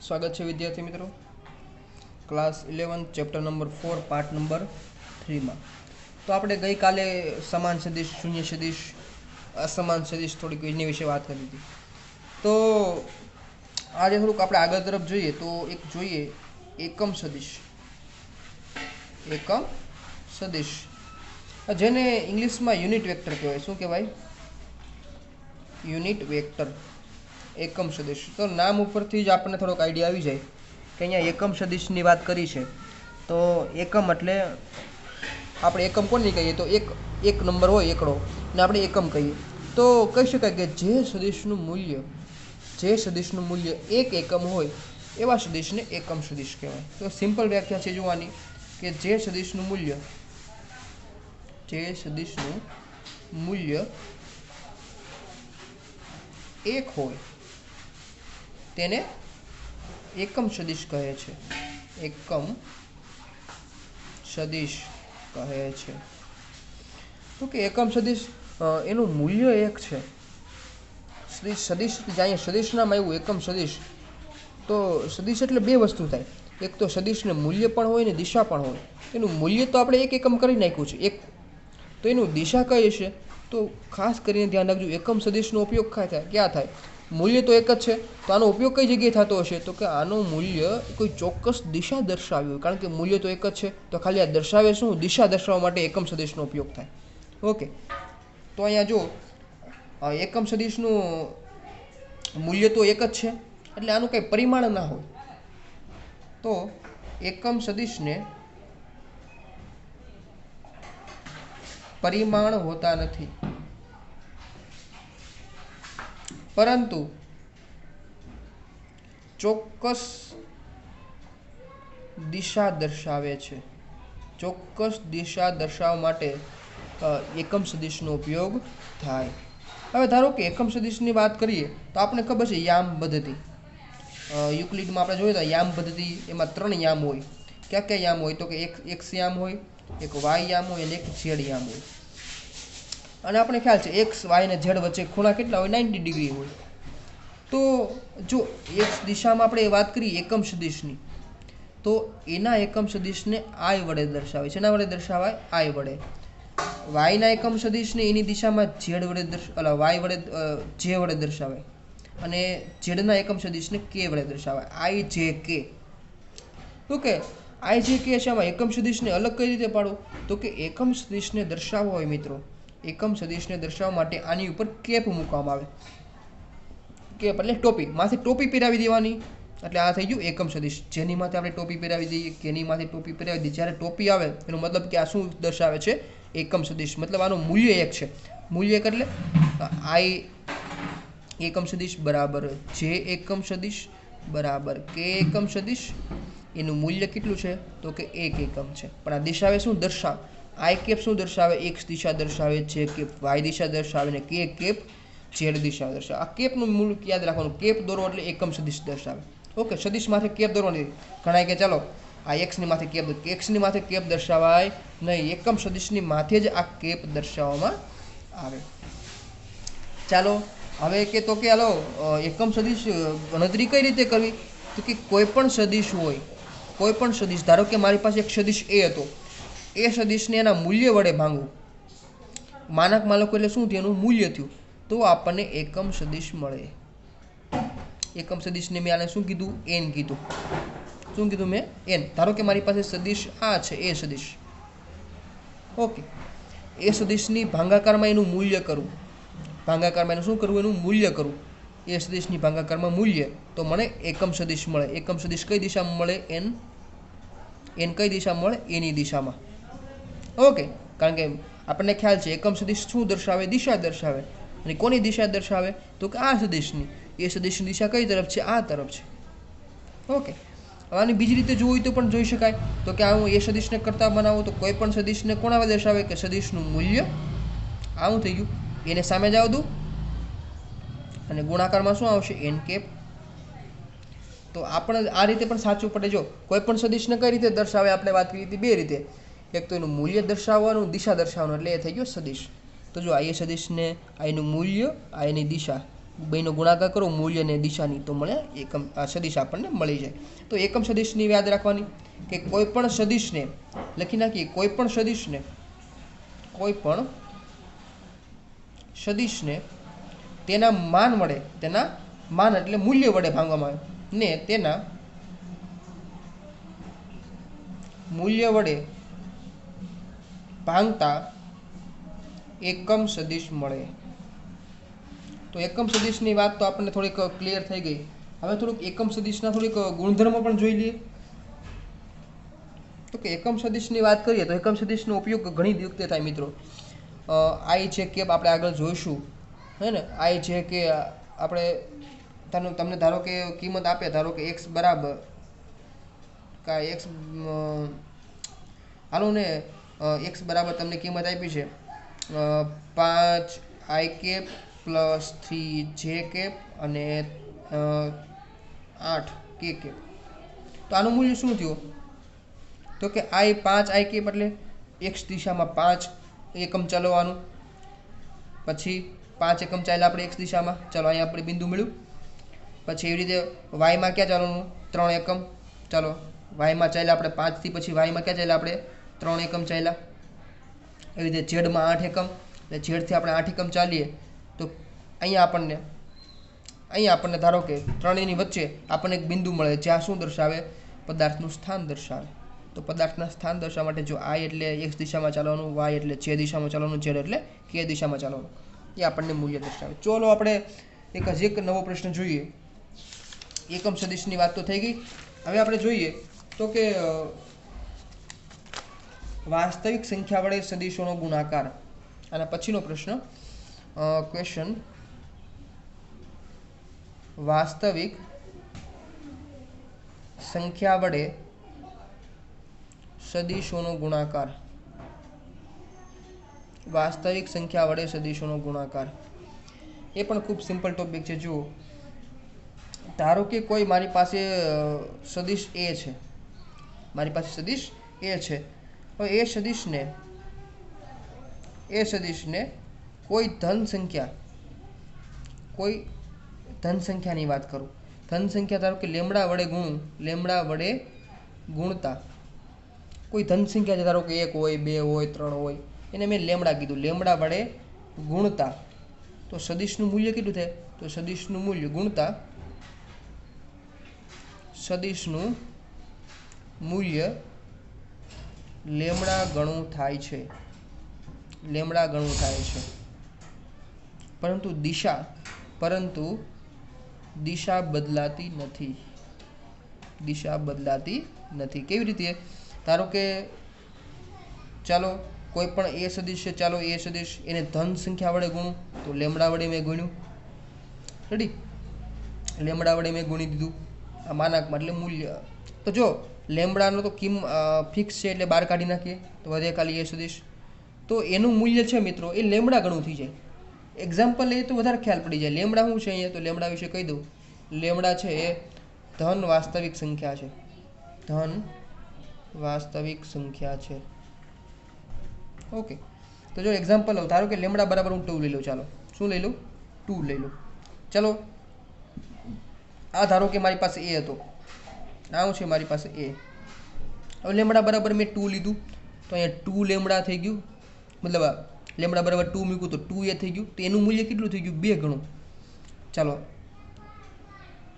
स्वागत है विद्यार्थी मित्रों class 11 chapter number 4 part number 3 में। तो આપણે ગઈકાલે સમાન સદિશ શૂન્ય સદિશ અસમાન સદિશ થોડીક એની વિશે વાત કરી હતી। તો આજે થોડુંક આપણે આગળ તરફ જોઈએ તો એક જોઈએ એકમ સદિશ જેને ઇંગ્લિશમાં યુનિટ વેક્ટર કહેવાય। શું કહેવાય? યુનિટ વેક્ટર એકમ સદિશ। તો નામ ઉપરથી જ આપણને થોડોક આઈડિયા આવી જાય કે અહીંયા એકમ સદિશની વાત કરી છે। તો એકમ એટલે આપણે એકમ કોને કહીએ? તો એક નંબર હોય એકડો ને આપણે એકમ કહીએ તો કહી શકાય કે જે સદિશનું મૂલ્ય એક એકમ હોય એવા સદિશને એકમ સદિશ કહેવાય। તો સિમ્પલ વ્યાખ્યા છે જોવાની કે જે સદિશનું મૂલ્ય એક હોય તેને એકમ સદિશ કહે છે। એકમ સદિશ કહે છે। તો કે એકમ સદિશ એનું મૂલ્ય એક છે। સદિશ જ્યાં સદિશ નામ આવ્યું એકમ સદિશ, તો સદિશ એટલે બે વસ્તુ થાય। એક તો સદિશને મૂલ્ય પણ હોય ને દિશા પણ હોય। એનું મૂલ્ય તો આપણે એક એકમ કરી નાખ્યું છે એક, તો એનું દિશા કઈ છે? તો ખાસ કરીને ધ્યાન રાખજો એકમ સદિશનો ઉપયોગ ક્યાં થાય? મૂલ્ય તો એક જ છે તો આનો ઉપયોગ કઈ જગ્યાએ થતો હશે? તો કે આનો મૂલ્ય કોઈ ચોક્કસ દિશા દર્શાવ્યું, કારણ કે મૂલ્ય તો એક જ છે તો ખાલી આ દર્શાવે શું? દિશા દર્શાવવા માટે એકમ સદિશનો ઉપયોગ થાય। ઓકે, તો અહીંયા જો એકમ સદિશનું મૂલ્ય તો એક જ છે એટલે આનું કંઈ પરિમાણ ના હોય તો એકમ સદિશને પરિમાણ હોતા નથી, પરંતુ ચોક્કસ દિશા દર્શાવે છે। ચોક્કસ દિશા દર્શાવવા માટે એકમ સદિશનો ઉપયોગ થાય। હવે ધારો કે એકમ સદિશની વાત કરીએ તો આપણે ખબર છે યામ પદ્ધતિ, યુક્લિડમાં આપણે જોયું તો યામ પદ્ધતિ એમાં 3 યામ હોય। ક્યાં ક્યાં યામ હોય? તો કે એક એક્સ યામ હોય, એક વાય યામ હોય અને એક ઝેડ યામ હોય। અને આપણે ખ્યાલ છે એક્સ વાય અને ઝેડ વચ્ચે ખૂણા કેટલા હોય? 90 ડિગ્રી હોય। તો જો એક્સ દિશામાં આપણે વાત કરીએ એકમ સદિશની તો એના એકમ સદિશને આઈ વડે દર્શાવે છે। એના વડે દર્શાવાય આઈ વડે। વાયના એકમ સદિશને એની દિશામાં ઝેડ વડે વાય વડે જે વડે દર્શાવાય અને ઝેડના એકમ સદિશને કે વડે દર્શાવાય, આઈ જે કે। ઓકે, આઈ જે કે છે આમાં એકમ સદિશને અલગ કઈ રીતે પાડવું? તો કે એકમ સદિશને દર્શાવવો હોય મિત્રો, એકમ સદિશને દર્શાવવા માટે આની ઉપર કેપ મૂકવામાં આવે। કેપ એટલે ટોપી, માથે ટોપી પહેરાવી દેવાની એટલે આ થઈ ગયું એકમ સદિશ। જેની માથે આપણે ટોપી પહેરાવી દઈએ કેની માથે ટોપી પહેરાવી દઈએ, જ્યારે ટોપી આવે એનો મતલબ કે આ શું દર્શાવે છે? એકમ સદિશ। મતલબ આનું મૂલ્ય એક છે। મૂલ્ય એક એટલે આઈ એકમ સદિશ બરાબર જે એકમ સદિશ બરાબર કે એકમ સદિશ। એનું મૂલ્ય કેટલું છે? તો કે એક એકમ છે। પણ આ દિશાવે શું દર્શાવે? આઈ કેપ શું દર્શાવે? એક્સ દિશા દર્શાવે, જે કેપ વાય દિશા દર્શાવે ને કે કેપ ઝેડ દિશા દર્શાવે। આ કેપનું મૂળ યાદ રાખવાનું, કેપ દોરો એટલે એકમ સદિશ દર્શાવે। ઓકે, સદિશ માથે કેપ દોરવાની ઘણા કે ચાલો આ એક્સની માથે કેપ, એક્સની માથે કેપ દર્શાવાય નહીં, એકમ સદિશની માથે જ આ કેપ દર્શાવવામાં આવે। ચાલો હવે કે તો કે હાલો એકમ સદિશ ગણતરી કઈ રીતે કરવી? તો કે કોઈ પણ સદિશ હોય, કોઈ પણ સદિશ, ધારો કે મારી પાસે એક સદિશ એ હતો, એ સદિશને એના મૂલ્ય વડે ભાંગવું, માનકમાં લખો એટલે શું થયું? એનું મૂલ્ય થયું, તો આપણને એકમ સદિશ મળે। એકમ સદિશને મેં આને શું કીધું? એન કીધું। શું કીધું મેં? એન। ધારો કે મારી પાસે સદિશ આ છે એ સદિશ, ઓકે, એ સદિશની ભાગાકારમાં એનું મૂલ્ય કરવું, ભાગાકારમાં એનું શું કરવું? એનું મૂલ્ય કરવું। એ સદિશની ભાગાકારમાં મૂલ્ય તો મને એકમ સદિશ મળે। એકમ સદિશ કઈ દિશામાં મળે? એન। એન કઈ દિશામાં મળે? એની દિશામાં। ઓકે, કારણ કે આપણને ખ્યાલ છે એકમ સદિશ શું દર્શાવે? દિશા દર્શાવે। અને કોની દિશા દર્શાવે? તો કે આ સદિશની। એ સદિશની દિશા કઈ તરફ છે? આ તરફ છે। ઓકે, આની બીજી રીતે જોવું હોય તો પણ જોઈ શકાય। તો કે આ હું એ સદિશને કરતા બનાવું તો કોઈ પણ સદિશને કોના વડે દર્શાવે? કે સદિશનું મૂલ્ય, આવું થઈ ગયું, એને સામે જ દઉં અને ગુણાકારમાં શું આવશે? N cap. તો આપણે આ રીતે પણ સાચું પડે। જો કોઈ પણ સદિશને કઈ રીતે દર્શાવે? આપણે વાત કરી હતી બે રીતે, એક તો એનું મૂલ્ય દર્શાવવાનું, દિશા દર્શાવવાનું, એટલે એ થઈ ગયો સદિશ। તો જો આ એ સદિશને આ એનું મૂલ્ય, આ એની દિશા, બેનો ગુણાકાર કરો મૂલ્ય અને દિશાની તો મળે એકમ સદિશ આપણને મળી જાય. તો એકમ સદિશની યાદ રાખવાની કે કોઈ પણ સદિશને લખી નાખીએ, કોઈ પણ સદિશને તેના માન વડે, તેના માન એટલે મૂલ્ય વડે ભાંગવામાં આવે ને તેના મૂલ્ય વડે ભાંગતા એકમ સદિશ મળે. તો એકમ સદિશની વાત તો આપણને થોડીક ક્લિયર થઈ ગઈ. હવે થોડુંક એકમ સદિશના થોડીક ગુણધર્મો પણ જોઈ લઈએ. તો કે એકમ સદિશની વાત કરીએ તો એકમ સદિશનો ઉપયોગ ઘણી વખતે થાય મિત્રો. આઈ છે કે આપણે આગળ જોઈશું, હે ને. આઈ છે કે આપણે તમને ધારો કે કિંમત આપે, ધારો કે એક્સ બરાબર એક્સ હાલો ને એક્સ બરાબર તમને કિંમત આપી છે 5 આઈ કેપ પ્લસ 3 જે કેપ અને 8 કે કેપ. તો આનું મૂલ્ય શું થયું? તો કે 5 આઈ કેપ એટલે એક્સ દિશામાં 5 એકમ ચલાવવાનું, પછી 5 એકમ ચાલ્યા આપણે એક્સ દિશામાં, ચાલો અહીંયા આપણે બિંદુ મળ્યું. પછી એવી રીતે વાયમાં ક્યાં ચાલવાનું? 3 એકમ. ચાલો વાયમાં ચાલ્યા આપણે 5 થી, પછી વાયમાં ક્યાં ચાલ્યા આપણે 3 એકમ ચાલ્યા. એવી રીતે ઝેડમાં 8 એકમ, એટલે ઝેડથી આપણે 8 એકમ ચાલીએ તો અહીંયા આપણને ધારો કે ત્રણેયની વચ્ચે આપણને એક બિંદુ મળે, જ્યાં શું દર્શાવે? પદાર્થનું સ્થાન દર્શાવે. તો પદાર્થના સ્થાન દર્શાવવા માટે જો આઈ એટલે એક્સ દિશામાં ચાલવાનું, વાય એટલે જે દિશામાં ચાલવાનું, ઝેડ એટલે કે દિશામાં ચાલવાનું, એ આપણને મૂલ્ય દર્શાવે. ચાલો આપણે હજી એક નવો પ્રશ્ન જોઈએ. એકમ સદિશની વાત તો થઈ ગઈ. હવે આપણે જોઈએ તો કે વાસ્તવિક સંખ્યા વડે સદિશોનો ગુણાકાર. અને પછીનો પ્રશ્ન ક્વેશ્ચન, વાસ્તવિક સંખ્યા વડે સદિશોનો ગુણાકાર. વાસ્તવિક સંખ્યા વડે સદિશોનો ગુણાકાર એ પણ ખૂબ સિમ્પલ ટોપિક છે. જુઓ, ધારો કે કોઈ મારી પાસે સદિશ એ છે, મારી પાસે સદિશ એ છે. હવે એ સદિશને કોઈ ધન સંખ્યાની વાત કરું. ધન સંખ્યા ધારો કે લેમડા વડે ગુણતા કોઈ ધન સંખ્યા છે, ધારો કે 1 હોય, 2 હોય, 3 હોય, એને મેં લેમડા કીધું. લેમડા વડે ગુણતા તો સદિશનું મૂલ્ય કેટલું થાય? તો સદિશનું મૂલ્ય ગુણતા સદિશનું મૂલ્ય લેમડા ગણું થાય છે. લેમડા ગણું થાય છે. પરંતુ દિશા બદલાતી નથી. દિશા બદલાતી નથી. કેવી રીતે? ધારો કે ચાલો કોઈ પણ એ સદિશ છે, ચાલો એ સદિશ એને ધન સંખ્યા વડે ગુણું તો લેમડા વડે મેં ગુણ્યું. રેડી? લેમડા વડે મેં ગુણી દીધું આ માનાંકમાં, એટલે મૂલ્ય. તો જો લેમડાનો તો ફિક્સ છે એટલે બહાર કાઢી નાખીએ તો વધે ખાલી એ સદિશ. તો એનું મૂલ્ય છે મિત્રો એ લેમડા ગણું થઈ જાય. એક્ઝામ્પલ લઈએ તો વધારે ખ્યાલ પડી જાય. લેમડા શું છે અહીંયા? તો લેમડા વિશે કહી દઉં. લેમડા છે એ ધન વાસ્તવિક સંખ્યા છે. ધન વાસ્તવિક સંખ્યા છે. ઓકે, તો જો એક્ઝામ્પલ લઉં, ધારો કે લેમડા બરાબર હું 2 લઈ લઉં. ચાલો શું લઈ લઉં? 2 લઈ લઉં. ચાલો આ ધારો કે મારી પાસે એ હતો, આ શું છે મારી પાસે એ. હવે લેમડા બરાબર મેં 2 લીધું તો અહીંયા 2 લેમડા થઈ ગયું, મતલબ લેમડા બરાબર 2 મૂક્યું તો 2 એ થઈ ગયું. તો એનું મૂલ્ય કેટલું થઈ ગયું? 2 ગણું. ચાલો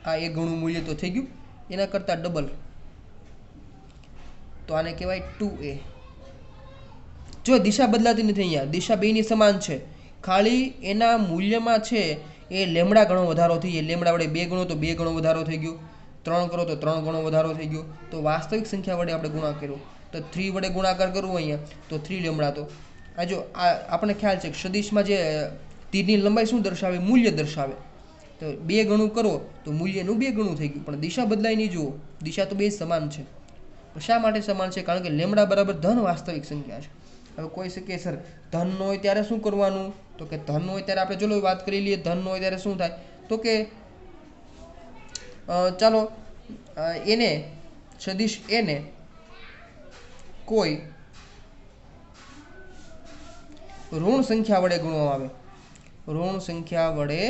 આ 1 ગણું મૂલ્ય તો થઈ ગયું, એના કરતાં ડબલ. તો આને કહેવાય 2a. જો દિશા બદલાતી નથી, અહીંયા દિશા બેની સમાન છે, ખાલી એના મૂલ્યમાં છે એ લેમડા ગણો વધારો થઈ જાય. લેમડા વડે 2 ગણો તો 2 ગણો વધારો થઈ ગયો, 3 કરો તો 3 ગણો વધારો થઈ ગયો. તો વાસ્તવિક સંખ્યા વડે આપણે ગુણાકાર કર્યો તો 3 વડે ગુણાકાર કરવો અહીંયા તો 3 લેમડા. તો આ જો આ આપણને ખ્યાલ છે કે સદિશમાં જે તીરની લંબાઈ શું દર્શાવે? મૂલ્ય દર્શાવે. તો 2 ગણું કરો તો મૂલ્યનું 2 ગણું થઈ ગયું, પણ દિશા બદલાઈ નહીં. જુઓ, દિશા તો બે સમાન છે. શા માટે સમાન છે? કારણ કે લેમડા બરાબર ધન વાસ્તવિક સંખ્યા છે. હવે કોઈ શકે સર ધન ન હોય ત્યારે શું કરવાનું? તો કે ધન હોય ત્યારે આપણે ચલો વાત કરી લઈએ. ધન હોય ત્યારે શું થાય? તો કે ચાલો એને સદિશ એને કોઈ ઋણ સંખ્યા વડે ગુણવામાં આવે. ઋણ સંખ્યા વડે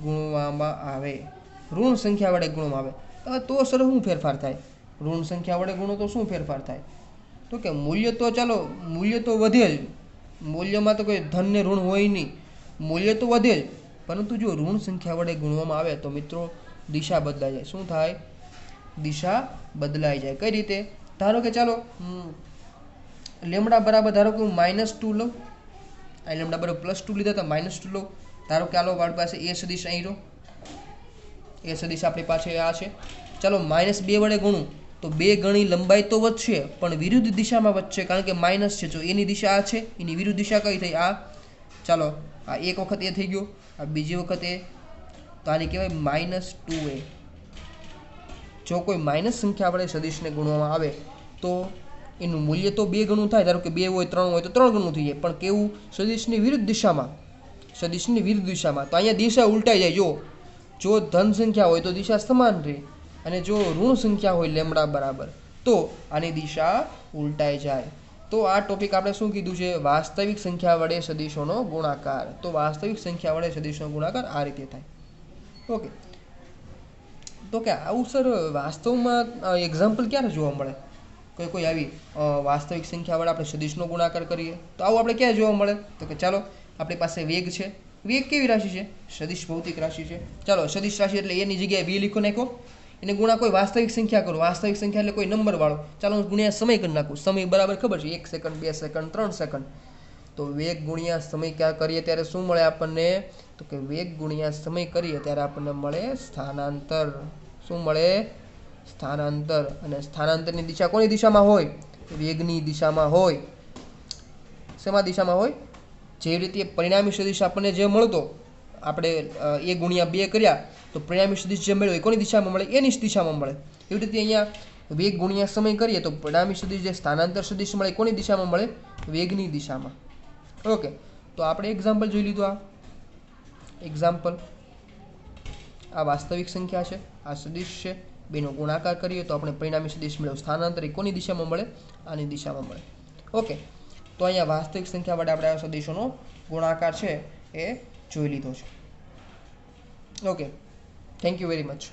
ગુણવામાં આવે, ઋણ સંખ્યા વડે ગુણવામાં આવે. હવે તો સર શું ફેરફાર થાય? ઋણ સંખ્યા વડે ગુણો તો શું ફેરફાર થાય? તો કે મૂલ્ય તો ચાલો મૂલ્ય તો વધે જ, મૂલ્યમાં તો કોઈ ધન ને ઋણ હોય નહીં, મૂલ્ય તો વધે જ, પરંતુ જો ઋણ સંખ્યા વડે ગુણવામાં આવે તો મિત્રો દિશા બદલાઈ જાય. શું થાય? દિશા બદલાઈ જાય. કઈ રીતે? ધારો કે ચાલો લેમડા બરાબર ધારો કે હું -2 લઉં, આ લેમડા બરાબર +2 લીધા તો -2 લઉં. ધારો કે આલો આપણી પાસે એ સદિશ અહીં રહ્યો, એ સદિશ આપણી પાસે આ છે. ચાલો -2 વડે ગુણું તો 2 ગણી લંબાઈ તો વધશે પણ વિરુદ્ધ દિશામાં વધશે, કારણ કે માઇનસ છે. જો એની દિશા આ છે, એની વિરુદ્ધ દિશા કઈ થઈ? આ. ચાલો આ એક વખત એ થઈ ગયો, આ બીજી વખત એ, તો આને કહેવાય -2a. જો કોઈ માઇનસ સંખ્યા વડે સદિશને ગુણવામાં આવે તો એનું મૂલ્ય તો 2 ગણું થાય. ધારો કે 2 હોય 3 હોય તો 3 ગણું થઈ જાય, પણ કેવું? સદિશની વિરુદ્ધ દિશામાં, સદિશની વિરુદ્ધ દિશામાં. તો અહીંયા દિશા ઉલટાઈ જાય. જો ધન સંખ્યા હોય તો દિશા સમાન રહે, અને જો ઋણ સંખ્યા હોય લેમડા બરાબર તો આની દિશા ઉલટાઈ જાય. તો આ ટોપિક આપણે શું કીધું છે? વાસ્તવિક સંખ્યા વડે સદિશોનો ગુણાકાર. તો વાસ્તવિક સંખ્યા વડે સદિશોનો ગુણાકાર આ રીતે થાય. ઓકે, તો કે આવું સર વાસ્તવમાં એક્ઝામ્પલ ક્યારે જોવા મળે? કોઈ આવી વાસ્તવિક સંખ્યા વડે આપણે સદિશનો ગુણાકાર કરીએ તો આવું આપણે ક્યાં જોવા મળે? તો કે ચાલો આપણી પાસે વેગ છે. વેગ કેવી રાશિ છે? સદિશ ભૌતિક રાશિ છે. ચાલો સદિશ રાશિ એટલે એની જગ્યાએ v લીખો નાખો, એને ગુણા કોઈ વાસ્તવિક સંખ્યા કરો. વાસ્તવિક સંખ્યા એટલે કોઈ નંબર વાળો. ચાલો હું ગુણ્યા સમય કરી નાખું. સમય બરાબર ખબર છે 1 સેકન્ડ 2 સેકન્ડ 3 સેકન્ડ. તો વેગ ગુણ્યા સમય ક્યાં કરીએ ત્યારે શું મળે આપણને? તો કે વેગ ગુણ્યા સમય કરીએ ત્યારે આપણને મળે સ્થાનાંતર. શું મળે? સ્થાનાંતર. અને સ્થાનાંતરની દિશા કોની દિશામાં હોય? વેગની દિશામાં હોય. શેમાં દિશામાં હોય? જે રીતે પરિણામી સદિશ આપણને જે મળતો, આપણે એ ગુણ્યા 2 કર્યા તો પરિણામી સદિશ જે મળ્યો એ કોની દિશામાં મળે? એની જ દિશામાં મળે. એવી રીતે અહીંયા વેગ ગુણ્યા સમય કરીએ તો પરિણામી સદિશ જે સ્થાનાંતર સદિશ મળે કોની દિશામાં મળે? વેગની દિશામાં. ઓકે, તો આપણે એક્ઝામ્પલ જોઈ લીધું. આ એક્ઝામ્પલ, આ વાસ્તવિક સંખ્યા છે, આ સદિશ છે, બેનો ગુણાકાર કરીએ તો આપણે પરિણામી સદિશ મળ્યો. સ્થાનાંતર એ કોની દિશામાં મળે? આની દિશામાં મળે. ઓકે, તો અહીંયા વાસ્તવિક સંખ્યા વડે આપણે આ સદિશોનો ગુણાકાર છે એ જોઈ લીધો છે. Okay, thank you very much.